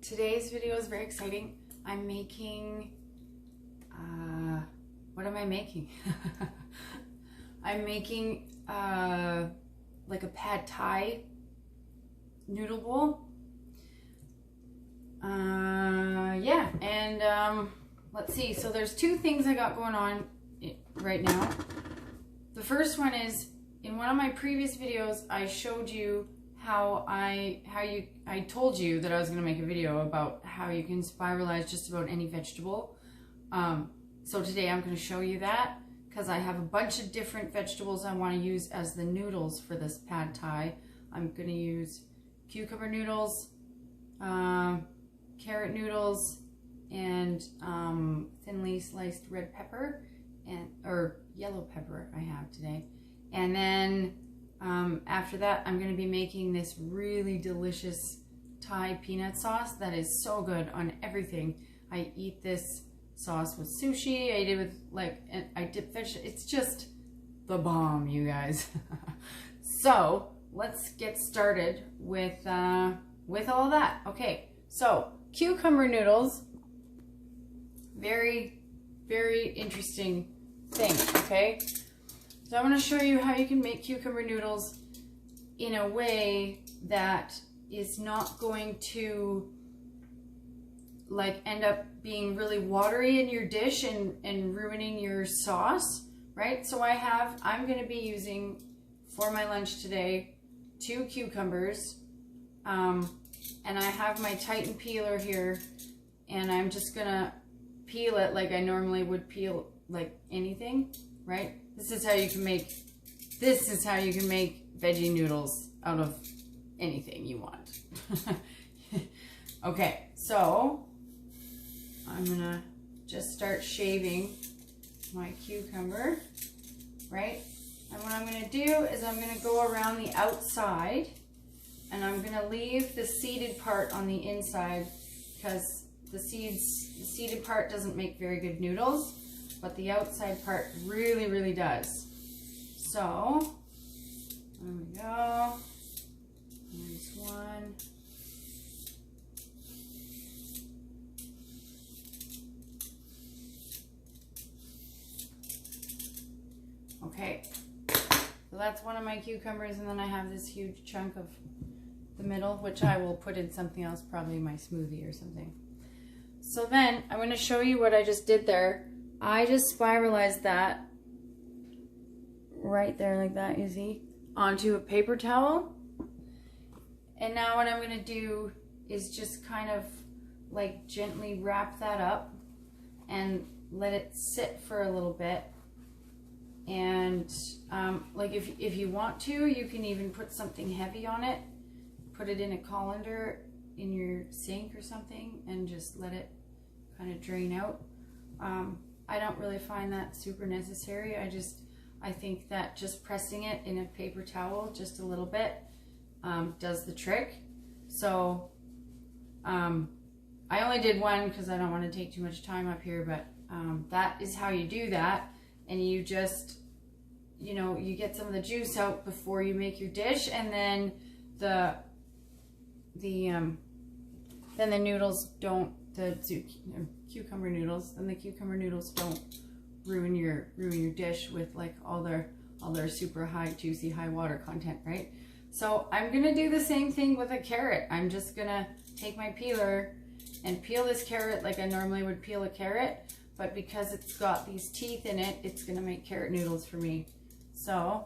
Today's video is very exciting. I'm making, what am I making? I'm making like a pad thai noodle bowl. Yeah, and let's see. So there's two things I got going on right now. The first one is, in one of my previous videos, I showed you I told you that I was going to make a video about how you can spiralize just about any vegetable. So today I'm going to show you that, because I have a bunch of different vegetables I want to use as the noodles for this pad thai. I'm going to use cucumber noodles, carrot noodles, and thinly sliced red pepper, or yellow pepper I have today. And then after that, I'm going to be making this really delicious Thai peanut sauce that is so good on everything. I eat this sauce with sushi. I eat it with, I dip fish. It's just the bomb, you guys. So let's get started with all that. Okay, so cucumber noodles, very, very interesting thing, okay? So I'm going to show you how you can make cucumber noodles in a way that is not going to end up being really watery in your dish and ruining your sauce, right? So I'm going to be using, for my lunch today, 2 cucumbers, and I have my Titan peeler here, and I'm just going to peel it like I normally would peel like anything, right? This is how you can make veggie noodles out of anything you want. Okay, so I'm gonna just start shaving my cucumber, right? And what I'm gonna do is I'm gonna go around the outside, and I'm gonna leave the seeded part on the inside, because the seeded part doesn't make very good noodles, but the outside part really, really does. So, there we go. There's one. Okay, so that's one of my cucumbers, and then I have this huge chunk of the middle, which I will put in something else, probably my smoothie or something. So then, I'm going to show you what I just did there. I just spiralized that right there like that, you see, onto a paper towel. And now what I'm going to do is just kind of like gently wrap that up and let it sit for a little bit. And like if you want to, you can even put something heavy on it, put it in a colander in your sink or something, and just let it kind of drain out. I don't really find that super necessary. I think that just pressing it in a paper towel just a little bit does the trick. So I only did one because I don't want to take too much time up here, but that is how you do that. And you just, you get some of the juice out before you make your dish, and then the noodles don't, cucumber noodles, and the cucumber noodles don't ruin your dish with like all their super high juicy high water content, right? So I'm gonna do the same thing with a carrot. I'm just gonna take my peeler and peel this carrot like I normally would peel a carrot, but because it's got these teeth in it, it's gonna make carrot noodles for me. So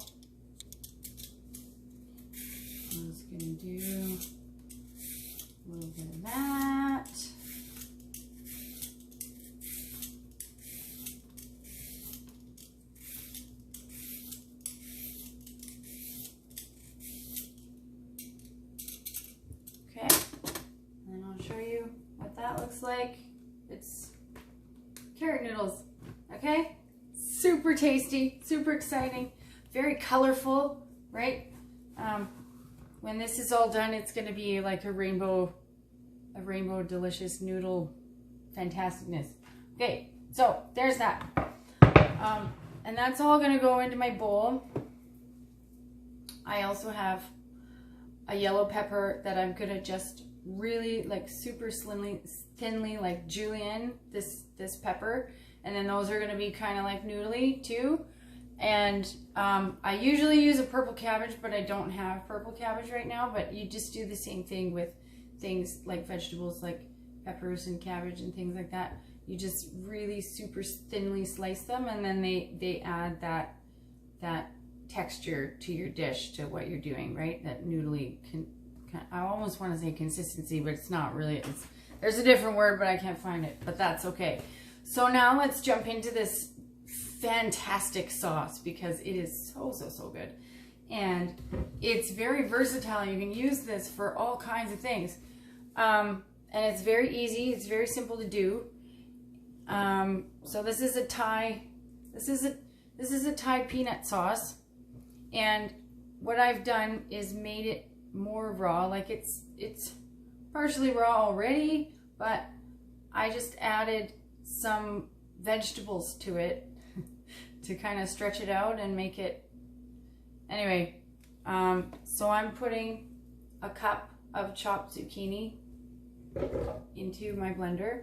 I'm just gonna do a little bit of that. Okay, and I'll show you what that looks like. It's carrot noodles, okay? Super tasty, super exciting, very colorful, right? When this is all done, it's gonna be like a rainbow delicious noodle fantasticness. Okay, so there's that. And that's all gonna go into my bowl. I also have a yellow pepper that I'm gonna just really like super thinly like julienne, this pepper. And then those are going to be kind of like noodly too. And I usually use a purple cabbage, but I don't have purple cabbage right now. But you just do the same thing with things like vegetables, like peppers and cabbage and things like that. You just really super thinly slice them, and then they add that texture to your dish, to what you're doing, right? That noodly, I almost want to say consistency, but it's not really. There's a different word, but I can't find it, but that's okay. So now let's jump into this fantastic sauce, because it is so good. And it's very versatile. You can use this for all kinds of things. And it's very easy. It's very simple to do. So this is a Thai peanut sauce. And what I've done is made it more raw. Like it's partially raw already, but I just added some vegetables to it to kind of stretch it out and make it. Anyway, so I'm putting a cup of chopped zucchini into my blender,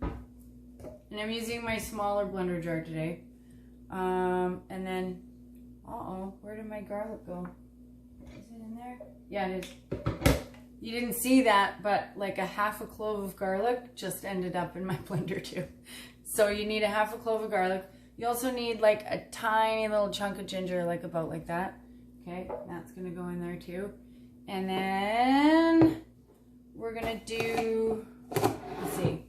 and I'm using my smaller blender jar today. And then, where did my garlic go? Is it in there? Yeah, it is. You didn't see that, but like a half a clove of garlic just ended up in my blender too. So you need a half a clove of garlic. You also need like a tiny little chunk of ginger, like about like that. Okay, that's gonna go in there too. And then we're gonna do, let's see,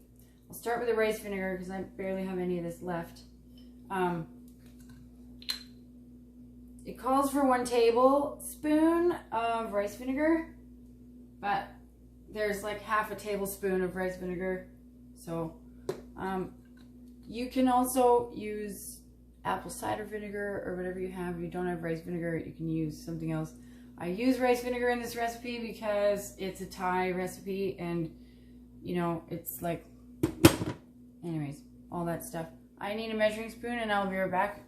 I'll start with the rice vinegar because I barely have any of this left. It calls for 1 tablespoon of rice vinegar, but there's like half a tablespoon of rice vinegar. So you can also use apple cider vinegar or whatever you have. If you don't have rice vinegar, you can use something else. I use rice vinegar in this recipe because it's a Thai recipe, and you know, it's like, anyways, all that stuff. I need a measuring spoon and I'll be right back.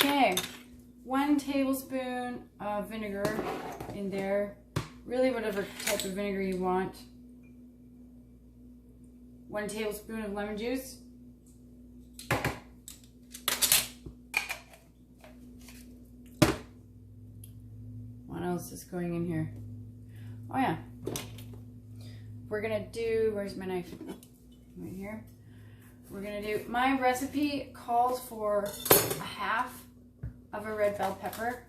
Okay, 1 tablespoon of vinegar in there. Really whatever type of vinegar you want. 1 tablespoon of lemon juice. What else is going in here? Oh yeah. We're gonna do, where's my knife? Right here. We're gonna do, my recipe calls for a half of a red bell pepper,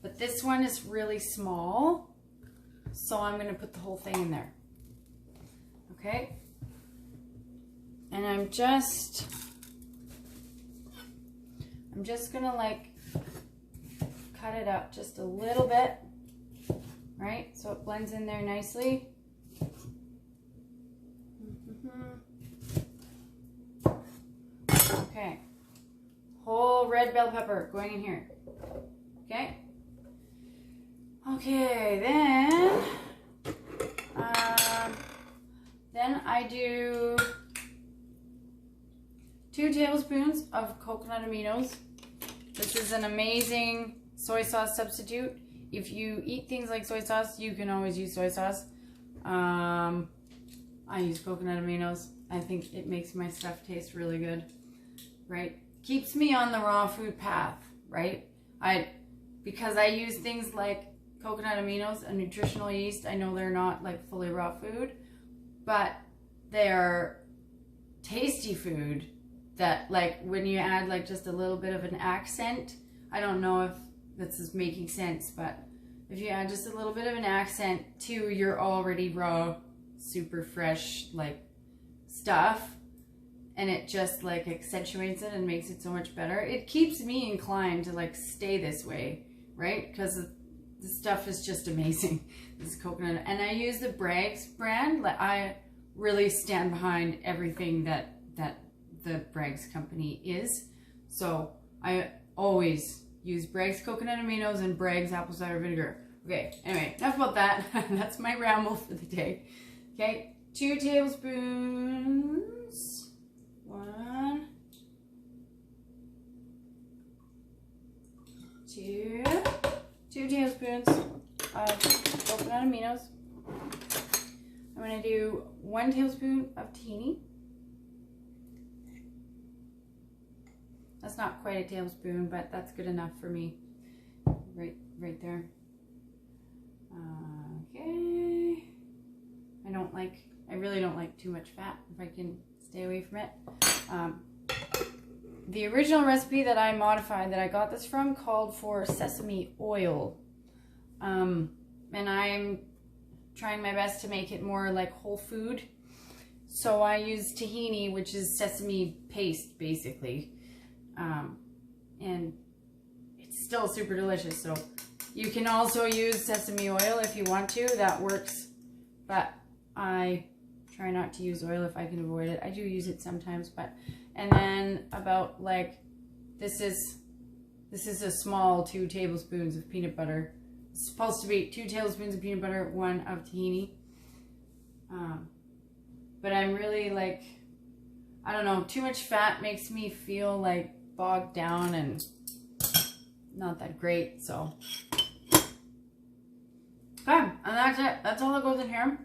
but this one is really small, so I'm gonna put the whole thing in there. Okay, and I'm just gonna like cut it up just a little bit, right, so it blends in there nicely. Okay, whole red bell pepper going in here. Okay. Okay, then I do 2 tablespoons of coconut aminos. This is an amazing soy sauce substitute. If you eat things like soy sauce, you can always use soy sauce. I use coconut aminos. I think it makes my stuff taste really good, right? Keeps me on the raw food path, right? Because I use things like coconut aminos, a nutritional yeast. I know they're not like fully raw food, but they're tasty food that, like, when you add like just a little bit of an accent, I don't know if this is making sense, but if you add just a little bit of an accent to your already raw, super fresh like stuff, and it just like accentuates it and makes it so much better. It keeps me inclined to like stay this way, right? Because the stuff is just amazing. This is coconut, and I use the Bragg's brand. Like, I really stand behind everything that the Bragg's company is. So I always use Bragg's coconut aminos and Bragg's apple cider vinegar. Okay, anyway, enough about that. That's my ramble for the day. Okay, 2 tablespoons. 1, to 2 tablespoons of coconut aminos. I'm going to do 1 tablespoon of tahini. That's not quite a tablespoon, but that's good enough for me. Right there. Okay. I really don't like too much fat if I can stay away from it. The original recipe that I modified, that I got this from, called for sesame oil. And I'm trying my best to make it more like whole food. So I use tahini, which is sesame paste, basically. And it's still super delicious. So you can also use sesame oil if you want to. That works. But I try not to use oil if I can avoid it. I do use it sometimes, but... And then about like, this is a small 2 tablespoons of peanut butter. It's supposed to be 2 tablespoons of peanut butter, 1 of tahini. But I'm really like, I don't know, too much fat makes me feel like bogged down and not that great, so. Okay, and that's it. That's all that goes in here.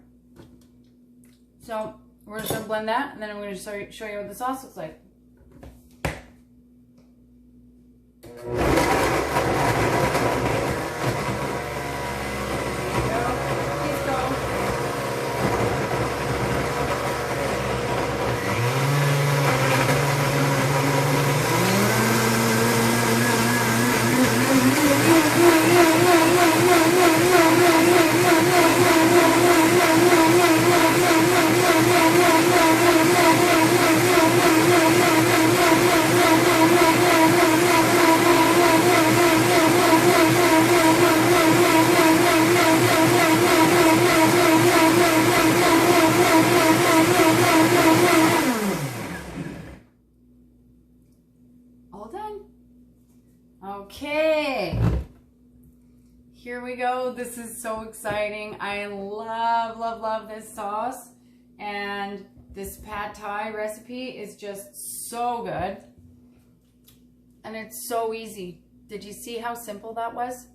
So we're just gonna blend that, and then I'm gonna show you what the sauce looks like. All done. Okay. Here we go. This is so exciting. I love this sauce. And this pad thai recipe is just so good. And it's so easy. Did you see how simple that was?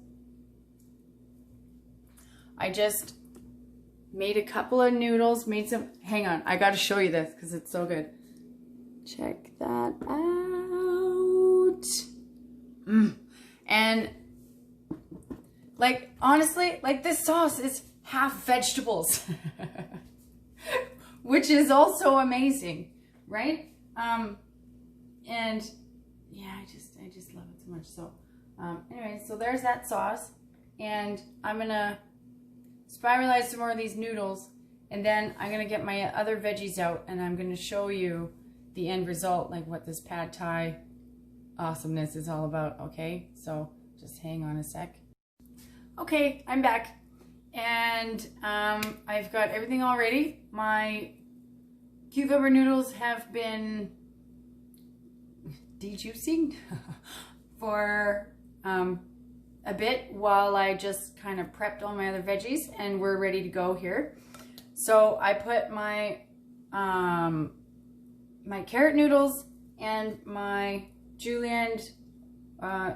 I just made a couple of noodles, made some, hang on, I gotta show you this because it's so good. Check that out. And like, honestly, like this sauce is half vegetables, which is also amazing, right? And yeah, I just love it so much. So anyway, so there's that sauce, and I'm gonna spiralize some more of these noodles, and then I'm gonna get my other veggies out, and I'm gonna show you the end result, like what this pad thai awesomeness is all about. Okay, so just hang on a sec. Okay, I'm back, and I've got everything all ready. My cucumber noodles have been dejuicing for a bit while I just kind of prepped all my other veggies, and we're ready to go here. So I put my my carrot noodles and my julienne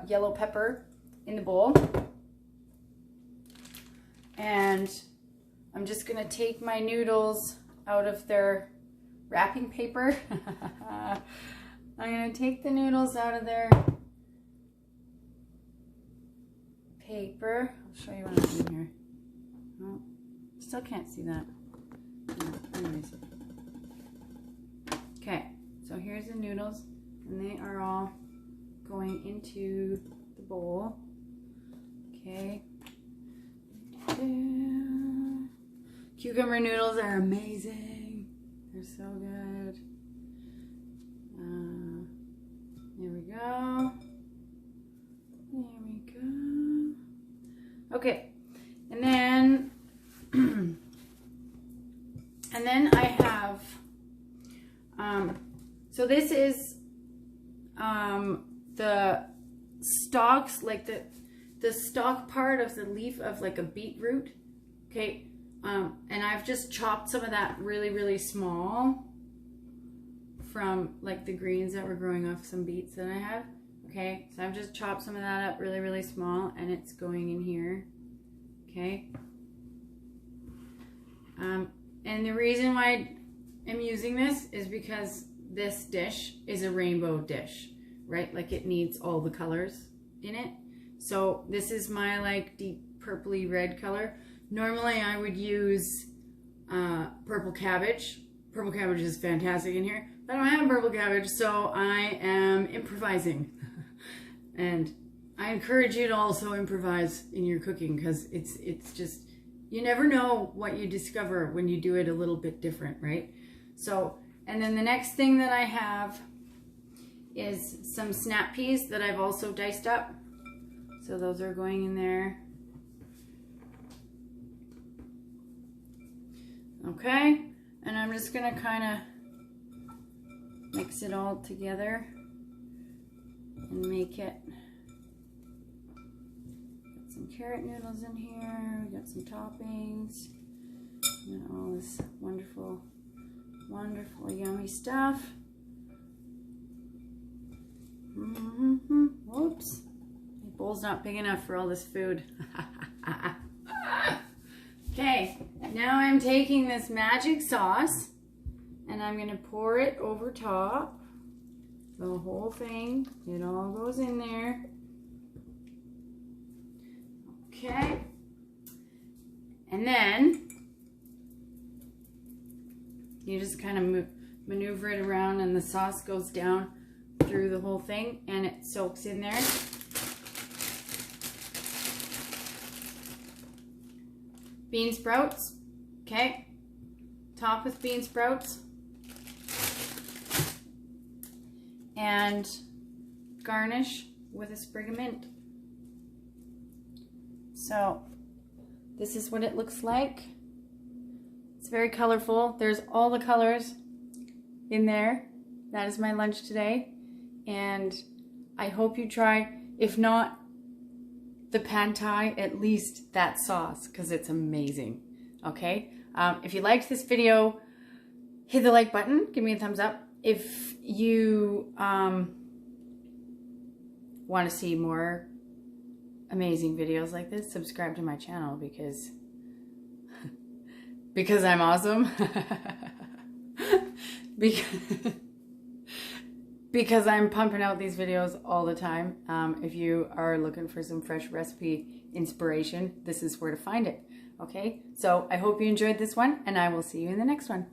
yellow pepper in the bowl, and I'm just gonna take my noodles out of their wrapping paper. I'm gonna take the noodles out of their paper. I'll show you what I'm doing here. Oh, still can't see that. No, anyways. Okay, so here's the noodles, and they are all going into the bowl. Okay. Cucumber noodles are amazing. They're so good. There we go. There we go. Okay, and then I have so this is the stalks, like the stalk part of the leaf of like a beetroot. Okay, and I've just chopped some of that really small from like the greens that were growing off some beets that I have. Okay, so I've just chopped some of that up really, really small, and it's going in here. Okay. And the reason why I'm using this is because this dish is a rainbow dish, right? Like it needs all the colors in it. So this is my like deep purpley red color. Normally I would use purple cabbage. Purple cabbage is fantastic in here, but I don't have purple cabbage, so I am improvising. And I encourage you to also improvise in your cooking, because it's just, you never know what you discover when you do it a little bit different, right? So, and then the next thing that I have is some snap peas that I've also diced up. So those are going in there. Okay, and I'm just gonna kind of mix it all together and make it. Got some carrot noodles in here, we got some toppings, and all this wonderful, wonderful, yummy stuff. Whoops, my bowl's not big enough for all this food. Okay, now I'm taking this magic sauce and I'm gonna pour it over top. The whole thing, it all goes in there. Okay, and then you just kind of maneuver it around, and the sauce goes down through the whole thing and it soaks in there. Bean sprouts, okay, top with bean sprouts, and garnish with a sprig of mint. So this is what it looks like. It's very colorful. There's all the colors in there. That is my lunch today, and I hope you try, if not the pad thai, at least that sauce, because it's amazing. Okay, if you liked this video, hit the like button, give me a thumbs up. If you want to see more amazing videos like this, subscribe to my channel, because I'm awesome. because I'm pumping out these videos all the time. If you are looking for some fresh recipe inspiration, this is where to find it. Okay, so I hope you enjoyed this one, and I will see you in the next one.